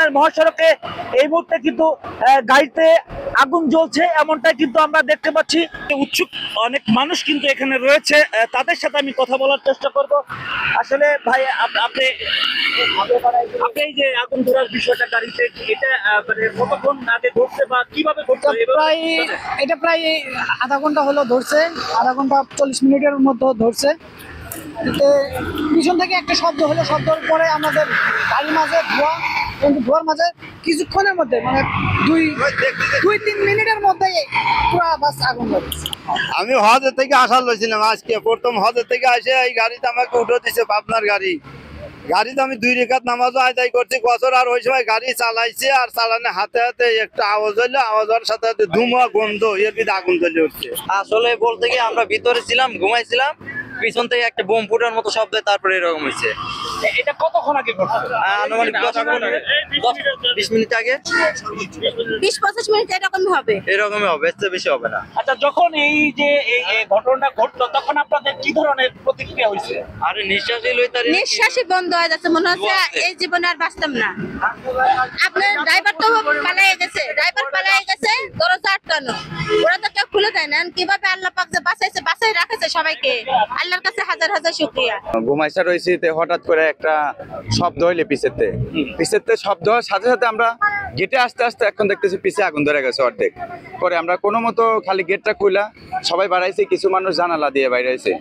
যমুনার মহাসড়কে এই মুহূর্তে কিন্তু গাড়িতে আগুন জ্বলছে, এমনটাই কিন্তু আমরা দেখতে পাচ্ছি। উৎসুক অনেক মানুষ কিন্তু এখানে রয়েছে, তাদের সাথে আমি কথা বলার চেষ্টা করব। আসলে ভাই আপনি এই যে আগুন ধরার বিষয়টা গাড়িতে, এটা মানে কতক্ষণ আগে ধরছে বা কিভাবে ধরছে? এটা প্রায় আধা ঘন্টা হলো ধরছে, আধা ঘন্টা 40 মিনিটের মধ্যে ধরছে। পিছন থেকে একটা শব্দ হলো, শব্দের পরে আমাদের গাড়ির মাঝে ধোঁয়া, কিন্তু ধোঁয়ার মাঝে কিছুক্ষণের মধ্যে মানে দুই তিন মিনিটের মধ্যে পুরো বাস আগুন ধরছে। আমি হজের থেকে আসার লইছিলাম, আজকে প্রথম হজের থেকে আসে এই গাড়িতে আমাকে উঠে দিচ্ছে পাবনার গাড়িতে আমি 2 রেখাত নামাজও আদায় করছি বছর। আর ওই সময় গাড়ি চালাইছে, আর চালানো হাতে হাতে একটা আওয়াজ হইলো, আওয়াজ হওয়ার সাথে সাথে ধুমা গন্ধ, এর ভিতরে আগুন জ্বলে উঠছে। আসলে বলতে গিয়ে আমরা ভিতরে ছিলাম, ঘুমাইছিলাম, পিছন থেকে একটা বোম ফুটার মতো শব্দ, তারপরে এরকম হয়েছে। এটা কতক্ষণ আগে ঘটছে? আনুমানিক 10-20 মিনিট আগে, 20-25 মিনিট এরকমই হবে, এর বেশি হবে না। আচ্ছা, যখন এই যে এই ঘটনাটা ঘটলো তখন আপনাদের কি ধরনের প্রতিক্রিয়া হয়েছে? আরে নিঃশ্বাসই বন্ধ হয়ে যাচ্ছে, মনে হচ্ছে এই জীবনে আর বাঁচতাম না। আপনার ড্রাইভার তো পালিয়ে গেছে, দরজা আটকানো, ওরা তো কেউ খুলে দেয় না। কিভাবে আল্লাহ পাক যে বাঁচাই রাখেছে সবাইকে, আল্লাহর কাছে হাজার হাজার শুকরিয়া। ঘুমাইছা রয়েছি, হঠাৎ করে একটা শব্দ হইলে পিছেতে শব্দ হওয়ার সাথে সাথে আমরা গেটে আস্তে আস্তে এখন দেখতেছি পিছে আগুন ধরে গেছে অর্ধেক। পরে আমরা কোনো মতো খালি গেটটা খুলা সবাই বাড়াইছি, কিছু মানুষ জানালা দিয়ে বাইরে হয়েছে।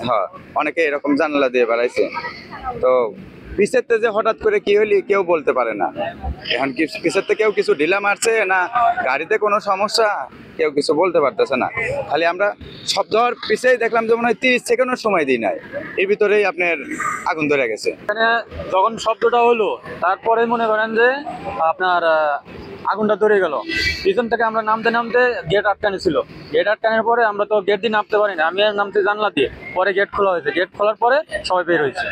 হ্যাঁ, অনেকে এরকম জানালা দিয়ে বাড়াইছে। তো পিছেতে যে হঠাৎ করে কি হইলি কেউ বলতে পারে না। এখন কি পিছেতে কেউ কিছু ঢিলা মারছে না গাড়িতে কোনো সমস্যা, কেউ কিছু বলতে পারতেছে না। খালি আমরা শব্দ হওয়ার পিছেই দেখলাম যে মনে হয় 30 সেকেন্ডের সময় দিই নাই, এর ভিতরেই আপনার আগুন ধরে গেছে। এখানে যখন শব্দটা হলো তারপরে মনে করেন যে আপনার আগুনটা ধরে গেল। পিছন থেকে আমরা নামতে গেট আটকানো ছিল, গেট আটকানোর পরে আমরা তো গেট দিয়ে নামতে পারি না, আমি নামতে জানলা দিয়ে, পরে গেট খোলা হয়েছে, গেট খোলার পরে সবাই বের হয়েছে।